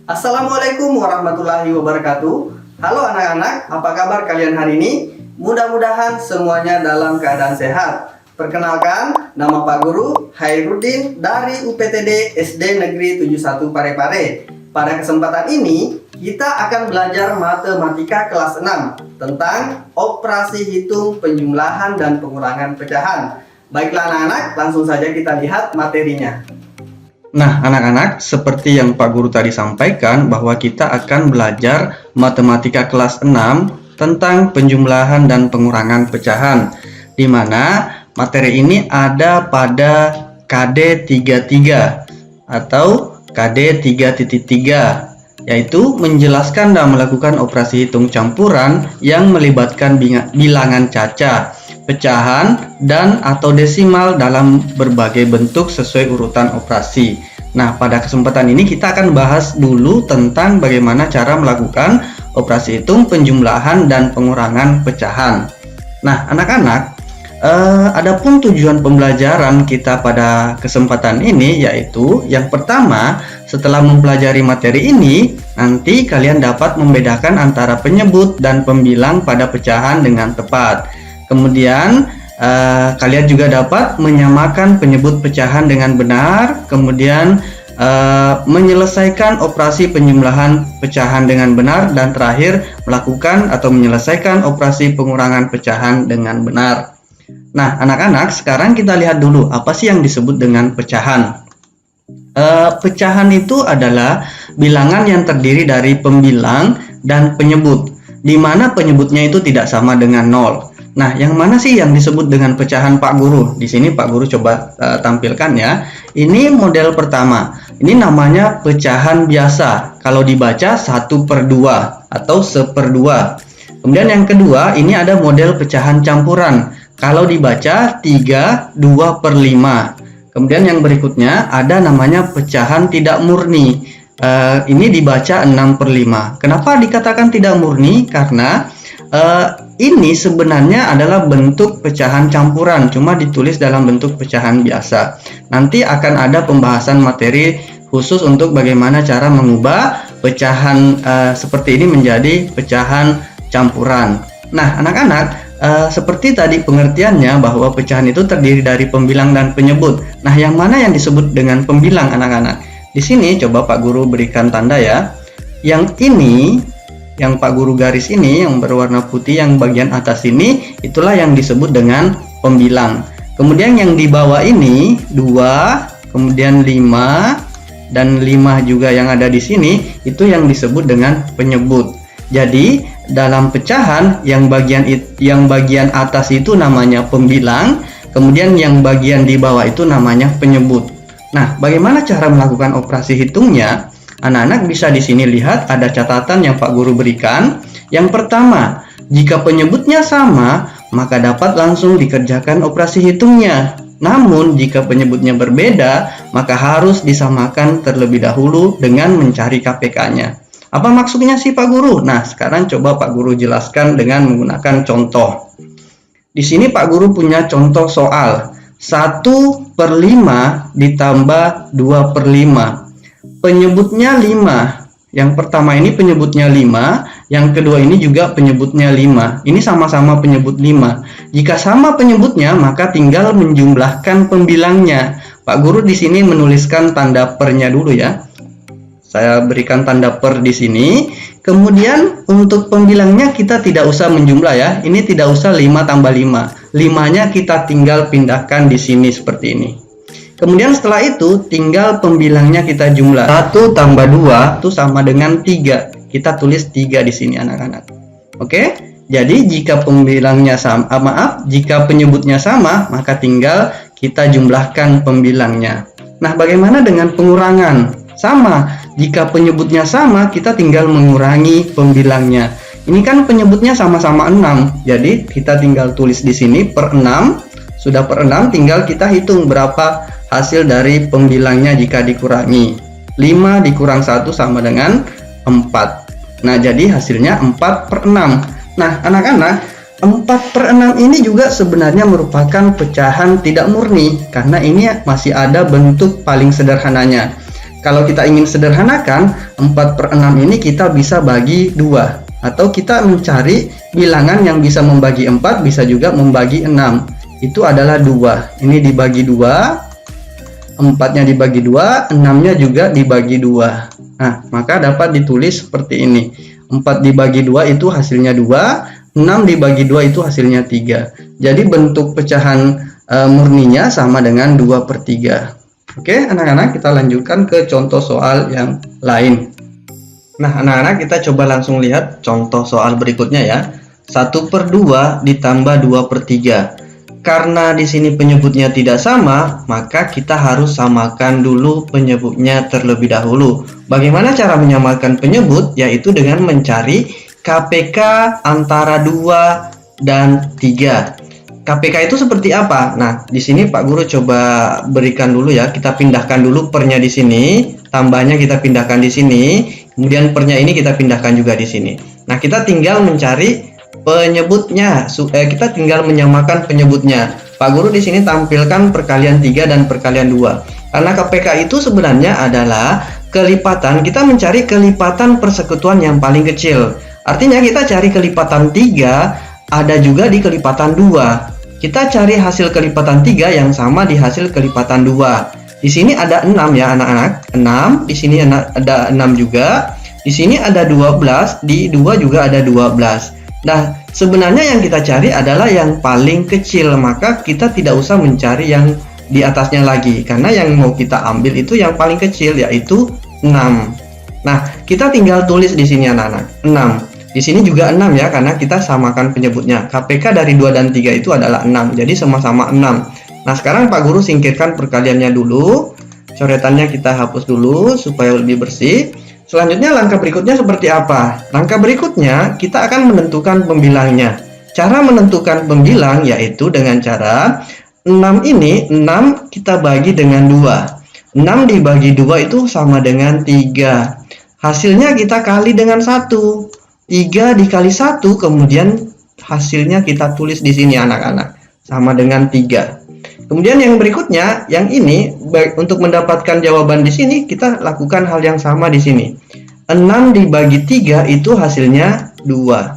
Assalamualaikum warahmatullahi wabarakatuh. Halo anak-anak, apa kabar kalian hari ini? Mudah-mudahan semuanya dalam keadaan sehat. Perkenalkan, nama Pak Guru Hairudin dari UPTD SD Negeri 71 Parepare. Pada kesempatan ini, kita akan belajar matematika kelas 6 tentang operasi hitung, penjumlahan, dan pengurangan pecahan. Baiklah anak-anak, langsung saja kita lihat materinya. Nah, anak-anak, seperti yang Pak Guru tadi sampaikan bahwa kita akan belajar matematika kelas 6 tentang penjumlahan dan pengurangan pecahan, di mana materi ini ada pada KD 33 atau KD 3.3, yaitu menjelaskan dan melakukan operasi hitung campuran yang melibatkan bilangan caca, pecahan, dan atau desimal dalam berbagai bentuk sesuai urutan operasi. Nah, pada kesempatan ini kita akan bahas dulu tentang bagaimana cara melakukan operasi hitung, penjumlahan, dan pengurangan pecahan. Nah, anak-anak, adapun tujuan pembelajaran kita pada kesempatan ini yaitu yang pertama, setelah mempelajari materi ini, nanti kalian dapat membedakan antara penyebut dan pembilang pada pecahan dengan tepat. Kemudian kalian juga dapat menyamakan penyebut pecahan dengan benar, kemudian menyelesaikan operasi penjumlahan pecahan dengan benar, dan terakhir melakukan atau menyelesaikan operasi pengurangan pecahan dengan benar. Nah, anak-anak, sekarang kita lihat dulu apa sih yang disebut dengan pecahan. Pecahan itu adalah bilangan yang terdiri dari pembilang dan penyebut, di mana penyebutnya itu tidak sama dengan 0. Nah, yang mana sih yang disebut dengan pecahan Pak Guru? Di sini Pak Guru coba tampilkan ya. Ini model pertama. Ini namanya pecahan biasa. Kalau dibaca 1/2 atau 1/2. Kemudian yang kedua, ini ada model pecahan campuran. Kalau dibaca 3/2/5. Kemudian yang berikutnya ada namanya pecahan tidak murni. Ini dibaca 6/5. Kenapa dikatakan tidak murni? Karena ini sebenarnya adalah bentuk pecahan campuran, cuma ditulis dalam bentuk pecahan biasa. Nanti akan ada pembahasan materi khusus untuk bagaimana cara mengubah pecahan seperti ini menjadi pecahan campuran. Nah, anak-anak, seperti tadi pengertiannya bahwa pecahan itu terdiri dari pembilang dan penyebut. Nah, yang mana yang disebut dengan pembilang, anak-anak? Di sini coba Pak Guru berikan tanda ya. Yang ini, yang Pak Guru garis ini yang berwarna putih yang bagian atas ini, itulah yang disebut dengan pembilang. Kemudian yang di bawah ini 2, kemudian 5 dan 5 juga yang ada di sini, itu yang disebut dengan penyebut. Jadi dalam pecahan yang bagian atas itu namanya pembilang, kemudian yang bagian di bawah itu namanya penyebut. Nah, bagaimana cara melakukan operasi hitungnya? Anak-anak bisa di sini lihat ada catatan yang Pak Guru berikan. Yang pertama, jika penyebutnya sama, maka dapat langsung dikerjakan operasi hitungnya. Namun, jika penyebutnya berbeda, maka harus disamakan terlebih dahulu dengan mencari KPK-nya. Apa maksudnya sih Pak Guru? Nah, sekarang coba Pak Guru jelaskan dengan menggunakan contoh. Di sini Pak Guru punya contoh soal 1/5 ditambah 2/5. Penyebutnya 5. Yang pertama ini penyebutnya 5, yang kedua ini juga penyebutnya 5. Ini sama-sama penyebut 5. Jika sama penyebutnya, maka tinggal menjumlahkan pembilangnya. Pak Guru di sini menuliskan tanda pernya dulu ya. Saya berikan tanda per di sini. Kemudian untuk pembilangnya kita tidak usah menjumlah ya. Ini tidak usah 5 tambah 5. 5-nya kita tinggal pindahkan di sini seperti ini. Kemudian setelah itu tinggal pembilangnya kita jumlah. 1 tambah 2 itu sama dengan 3. Kita tulis 3 di sini anak-anak. Oke? Jadi jika pembilangnya sama, jika penyebutnya sama, maka tinggal kita jumlahkan pembilangnya. Nah, bagaimana dengan pengurangan? Sama. Jika penyebutnya sama, kita tinggal mengurangi pembilangnya. Ini kan penyebutnya sama-sama 6. Jadi kita tinggal tulis di sini per 6. Sudah per 6, tinggal kita hitung berapa hasil dari pembilangnya jika dikurangi. 5 dikurang 1 sama dengan 4. Nah, jadi hasilnya 4/6. Nah, anak-anak, 4/6 ini juga sebenarnya merupakan pecahan tidak murni, karena ini masih ada bentuk paling sederhananya. Kalau kita ingin sederhanakan, 4/6 ini kita bisa bagi 2. Atau kita mencari bilangan yang bisa membagi 4, bisa juga membagi 6. Itu adalah 2. Ini dibagi 2, 4-nya dibagi 2, 6-nya juga dibagi 2. Nah, maka dapat ditulis seperti ini. 4 dibagi 2 itu hasilnya 2, 6 dibagi 2 itu hasilnya 3. Jadi bentuk pecahan murninya sama dengan 2/3. Oke, anak-anak, kita lanjutkan ke contoh soal yang lain. Nah, anak-anak, kita coba langsung lihat contoh soal berikutnya ya. 1/2 ditambah 2/3. Karena di sini penyebutnya tidak sama, maka kita harus samakan dulu penyebutnya terlebih dahulu. Bagaimana cara menyamakan penyebut? Yaitu dengan mencari KPK antara 2 dan 3. KPK itu seperti apa? Nah, di sini Pak Guru coba berikan dulu ya. Kita pindahkan dulu pernya di sini, tambahnya kita pindahkan di sini, kemudian pernya ini kita pindahkan juga di sini. Nah, kita tinggal mencari penyebutnya, kita tinggal menyamakan penyebutnya. Pak Guru di sini tampilkan perkalian 3 dan perkalian 2. Karena KPK itu sebenarnya adalah kelipatan, kita mencari kelipatan persekutuan yang paling kecil. Artinya kita cari kelipatan 3 ada juga di kelipatan 2. Kita cari hasil kelipatan 3 yang sama di hasil kelipatan 2. Di sini ada 6 ya anak-anak. 6, di sini ada 6 juga. Di sini ada 12, di 2 juga ada 12. Nah, sebenarnya yang kita cari adalah yang paling kecil, maka kita tidak usah mencari yang di atasnya lagi, karena yang mau kita ambil itu yang paling kecil, yaitu 6. Nah, kita tinggal tulis di sini anak-anak, 6. Di sini juga 6 ya, karena kita samakan penyebutnya. KPK dari 2 dan 3 itu adalah 6, jadi sama-sama 6. Nah, sekarang Pak Guru singkirkan perkaliannya dulu. Coretannya kita hapus dulu supaya lebih bersih. Selanjutnya langkah berikutnya seperti apa? Langkah berikutnya kita akan menentukan pembilangnya. Cara menentukan pembilang yaitu dengan cara 6 ini, 6 kita bagi dengan 2. 6 dibagi 2 itu sama dengan 3. Hasilnya kita kali dengan 1. 3 dikali 1, kemudian hasilnya kita tulis di sini anak-anak, sama dengan 3. Kemudian yang berikutnya, yang ini, baik untuk mendapatkan jawaban di sini, kita lakukan hal yang sama di sini. 6 dibagi 3 itu hasilnya 2.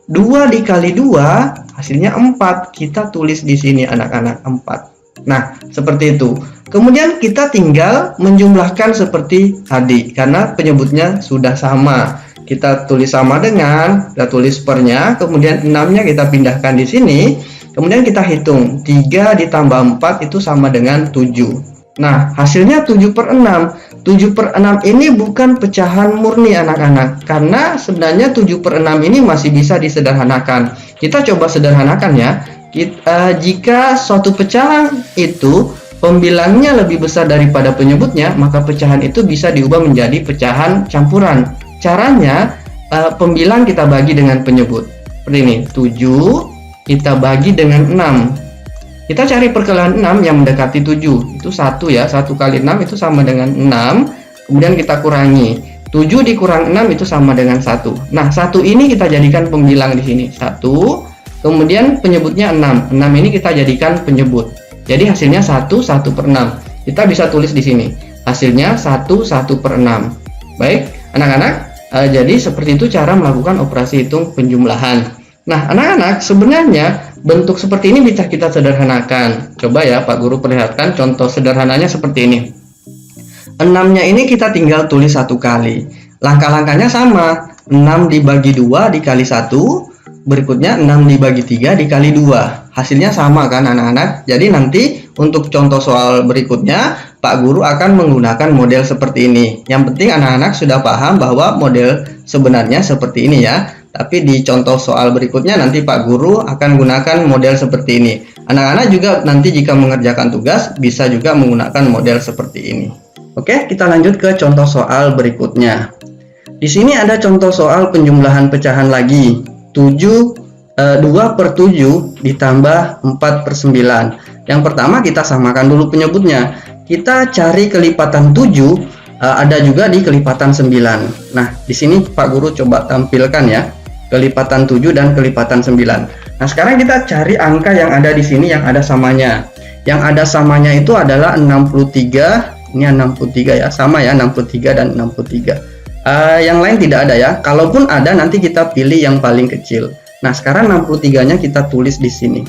2 dikali 2 hasilnya 4. Kita tulis di sini anak-anak 4. Nah, seperti itu. Kemudian kita tinggal menjumlahkan seperti tadi, karena penyebutnya sudah sama. Kita tulis sama dengan, kita tulis pernya, kemudian 6-nya kita pindahkan di sini, kemudian kita hitung, 3 ditambah 4 itu sama dengan 7. Nah, hasilnya 7/6. 7/6 ini bukan pecahan murni anak-anak, karena sebenarnya 7/6 ini masih bisa disederhanakan. Kita coba sederhanakan ya. Jika suatu pecahan itu pembilangnya lebih besar daripada penyebutnya, maka pecahan itu bisa diubah menjadi pecahan campuran. Caranya, pembilang kita bagi dengan penyebut. Seperti ini, 7 kita bagi dengan 6. Kita cari perkalian 6 yang mendekati 7. Itu 1 ya, 1 kali 6 itu sama dengan 6. Kemudian kita kurangi. 7 dikurang 6 itu sama dengan 1. Nah, 1 ini kita jadikan pembilang di sini. 1, kemudian penyebutnya 6. 6 ini kita jadikan penyebut. Jadi hasilnya 1/6. Kita bisa tulis di sini. Hasilnya 1/6. Baik, anak-anak, jadi seperti itu cara melakukan operasi hitung penjumlahan. Nah, anak-anak, sebenarnya bentuk seperti ini bisa kita sederhanakan. Coba ya, Pak Guru perlihatkan contoh sederhananya seperti ini. 6-nya ini kita tinggal tulis 1 kali. Langkah-langkahnya sama. 6 dibagi 2 dikali 1. Berikutnya 6 dibagi 3 dikali 2. Hasilnya sama kan anak-anak? Jadi nanti untuk contoh soal berikutnya, Pak Guru akan menggunakan model seperti ini. Yang penting anak-anak sudah paham bahwa model sebenarnya seperti ini ya. Tapi di contoh soal berikutnya nanti Pak Guru akan gunakan model seperti ini. Anak-anak juga nanti jika mengerjakan tugas bisa juga menggunakan model seperti ini. Oke, kita lanjut ke contoh soal berikutnya. Di sini ada contoh soal penjumlahan pecahan lagi. 2/7 ditambah 4/9. Yang pertama kita samakan dulu penyebutnya. Kita cari kelipatan 7, ada juga di kelipatan 9. Nah, di sini Pak Guru coba tampilkan ya. Kelipatan 7 dan kelipatan 9. Nah, sekarang kita cari angka yang ada di sini yang ada samanya. Yang ada samanya itu adalah 63 Ini 63 ya, sama ya 63 dan 63. Yang lain tidak ada ya. Kalaupun ada nanti kita pilih yang paling kecil. Nah, sekarang 63-nya kita tulis di sini.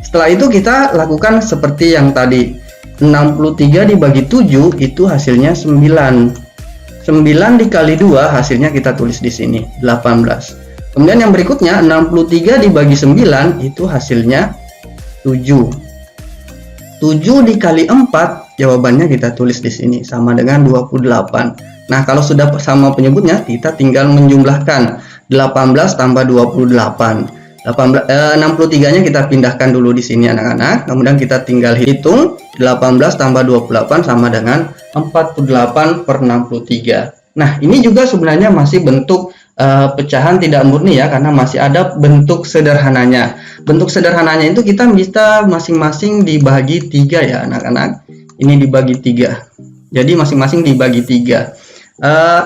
Setelah itu kita lakukan seperti yang tadi. 63 dibagi 7 itu hasilnya 9. 9 dikali 2 hasilnya kita tulis di sini 18. Kemudian yang berikutnya 63 dibagi 9 itu hasilnya 7. 7 dikali 4 jawabannya kita tulis di sini sama dengan 28. Nah, kalau sudah sama penyebutnya kita tinggal menjumlahkan 18 tambah 28. 63-nya kita pindahkan dulu di sini anak-anak. Kemudian kita tinggal hitung 18 tambah 28 sama dengan 48/63. Nah, ini juga sebenarnya masih bentuk pecahan tidak murni ya, karena masih ada bentuk sederhananya. Bentuk sederhananya itu kita bisa masing-masing dibagi 3 ya anak-anak. Ini dibagi 3. Jadi masing-masing dibagi 3.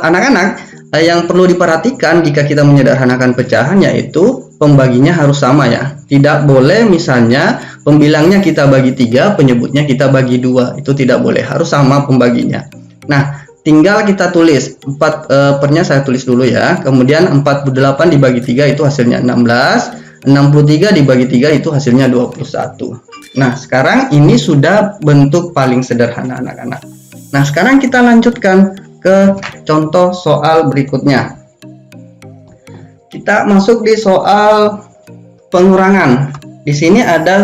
Anak-anak, yang perlu diperhatikan jika kita menyederhanakan pecahan yaitu pembaginya harus sama ya. Tidak boleh misalnya pembilangnya kita bagi 3, penyebutnya kita bagi 2. Itu tidak boleh, harus sama pembaginya. Nah, tinggal kita tulis 4 pernya saya tulis dulu ya. Kemudian 48 dibagi 3 itu hasilnya 16. 63 dibagi 3 itu hasilnya 21. Nah, sekarang ini sudah bentuk paling sederhana anak-anak. Nah, sekarang kita lanjutkan ke contoh soal berikutnya. Kita masuk di soal pengurangan. Di sini ada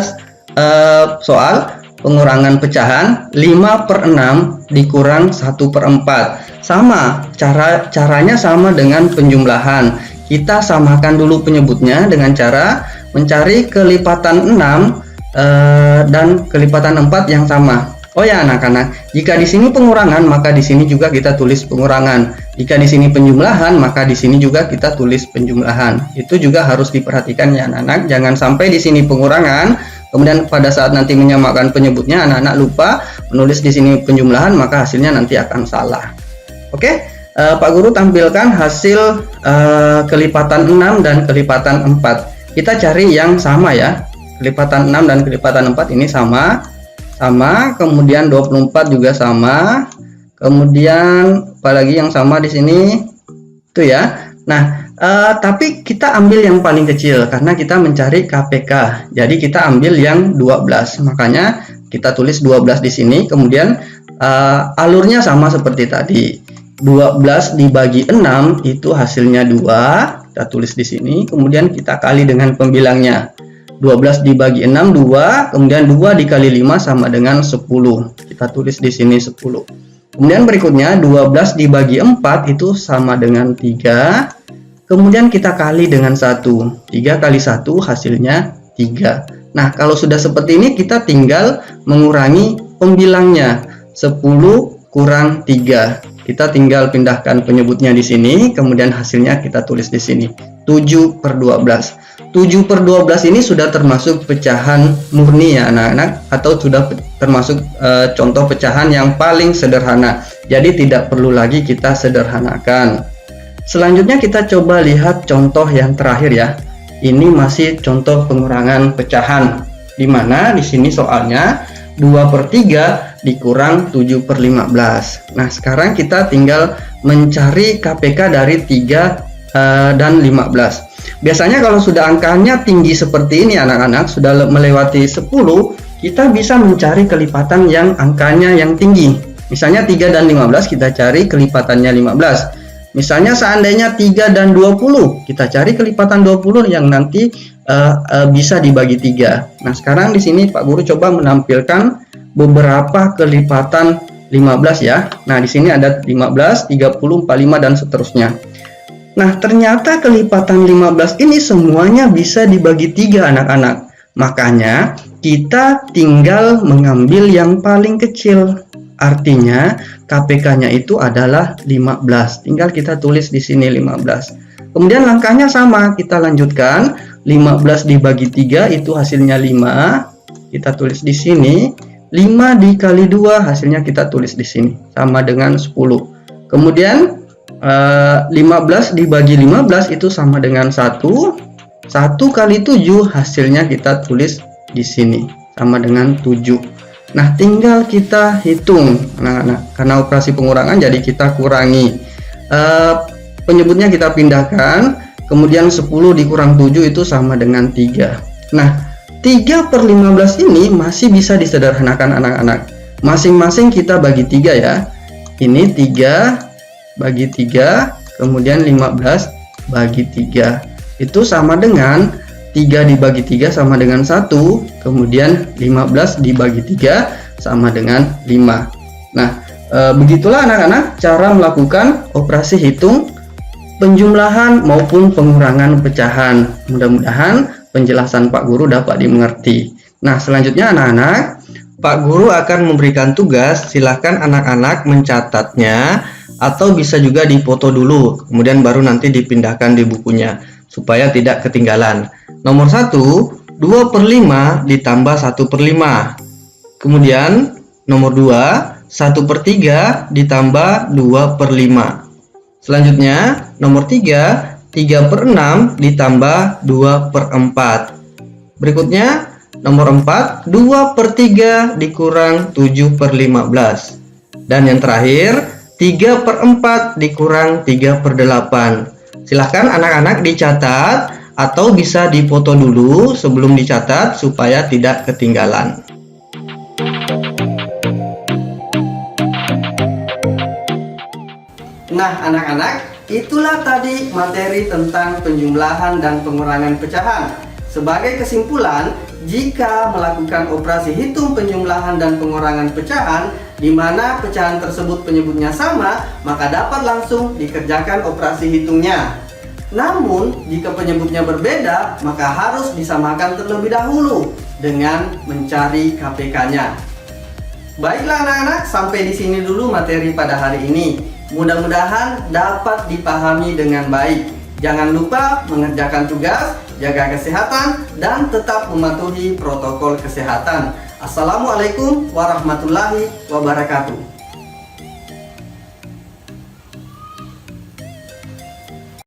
soal pengurangan pecahan 5/6 dikurang 1/4. Sama, caranya sama dengan penjumlahan. Kita samakan dulu penyebutnya dengan cara mencari kelipatan 6 dan kelipatan 4 yang sama. Oh ya anak-anak, jika di sini pengurangan maka di sini juga kita tulis pengurangan. Jika di sini penjumlahan maka di sini juga kita tulis penjumlahan. Itu juga harus diperhatikan ya anak-anak. Jangan sampai di sini pengurangan, kemudian pada saat nanti menyamakan penyebutnya anak-anak lupa menulis di sini penjumlahan, maka hasilnya nanti akan salah. Oke, Pak Guru tampilkan hasil kelipatan 6 dan kelipatan 4. Kita cari yang sama ya. Kelipatan 6 dan kelipatan 4 ini sama, kemudian 24 juga sama, kemudian apalagi yang sama di sini itu ya. Nah, tapi kita ambil yang paling kecil karena kita mencari KPK. Jadi kita ambil yang 12. Makanya kita tulis 12 di sini. Kemudian alurnya sama seperti tadi. 12 dibagi 6 itu hasilnya 2. Kita tulis di sini. Kemudian kita kali dengan pembilangnya. 12 dibagi 6 2, kemudian 2 dikali 5 sama dengan 10. Kita tulis di sini 10. Kemudian berikutnya 12 dibagi 4 itu sama dengan 3. Kemudian kita kali dengan 1. 3 kali 1 hasilnya 3. Nah, kalau sudah seperti ini kita tinggal mengurangi pembilangnya. 10 kurang 3. Kita tinggal pindahkan penyebutnya di sini, kemudian hasilnya kita tulis di sini. 7/12. 7/12 ini sudah termasuk pecahan murni ya anak-anak, atau sudah termasuk contoh pecahan yang paling sederhana. Jadi tidak perlu lagi kita sederhanakan. Selanjutnya kita coba lihat contoh yang terakhir ya. Ini masih contoh pengurangan pecahan, di mana di sini soalnya 2/3 dikurang 7/15. Nah, sekarang kita tinggal mencari KPK dari 3 dan 15. Biasanya kalau sudah angkanya tinggi seperti ini anak-anak, sudah melewati 10, kita bisa mencari kelipatan yang angkanya yang tinggi. Misalnya 3 dan 15 kita cari kelipatannya 15. Misalnya seandainya 3 dan 20, kita cari kelipatan 20 yang nanti bisa dibagi 3. Nah, sekarang di sini Pak Guru coba menampilkan beberapa kelipatan 15 ya. Nah, di sini ada 15, 30, 45 dan seterusnya. Nah, ternyata kelipatan 15 ini semuanya bisa dibagi 3 anak-anak. Makanya kita tinggal mengambil yang paling kecil. Artinya KPK-nya itu adalah 15. Tinggal kita tulis di sini 15. Kemudian langkahnya sama, kita lanjutkan. 15 dibagi 3 itu hasilnya 5. Kita tulis di sini. 5 dikali 2 hasilnya kita tulis di sini sama dengan 10. Kemudian 15 dibagi 15 itu sama dengan 1. 1 kali 7 hasilnya kita tulis di sini sama dengan 7. Nah, tinggal kita hitung anak-anak. Karena operasi pengurangan jadi kita kurangi. Penyebutnya kita pindahkan, kemudian 10 dikurang 7 itu sama dengan 3. Nah, 3/15 ini masih bisa disederhanakan anak-anak. Masing-masing kita bagi 3 ya. Ini 3 bagi 3, kemudian 15 bagi 3. Itu sama dengan 3 dibagi 3 sama dengan 1, kemudian 15 dibagi 3 sama dengan 5. Nah, begitulah anak-anak cara melakukan operasi hitung penjumlahan maupun pengurangan pecahan. Mudah-mudahan penjelasan Pak Guru dapat dimengerti. Nah, selanjutnya anak-anak, Pak Guru akan memberikan tugas, silahkan anak-anak mencatatnya atau bisa juga dipoto dulu, kemudian baru nanti dipindahkan di bukunya supaya tidak ketinggalan. Nomor 1, 2/5 ditambah 1/5. Kemudian nomor 2, 1/3 ditambah 2/5. Selanjutnya nomor 3, 3/6 ditambah 2/4. Berikutnya nomor 4, 2/3 dikurang 7/15. Dan yang terakhir 3/4 dikurang 3/8. Silahkan anak-anak dicatat atau bisa dipoto dulu sebelum dicatat supaya tidak ketinggalan. Nah, anak-anak, itulah tadi materi tentang penjumlahan dan pengurangan pecahan. Sebagai kesimpulan, jika melakukan operasi hitung penjumlahan dan pengurangan pecahan, di mana pecahan tersebut penyebutnya sama, maka dapat langsung dikerjakan operasi hitungnya. Namun, jika penyebutnya berbeda, maka harus disamakan terlebih dahulu dengan mencari KPK-nya. Baiklah anak-anak, sampai di sini dulu materi pada hari ini. Mudah-mudahan dapat dipahami dengan baik. Jangan lupa mengerjakan tugas, jaga kesehatan, dan tetap mematuhi protokol kesehatan. Assalamualaikum warahmatullahi wabarakatuh.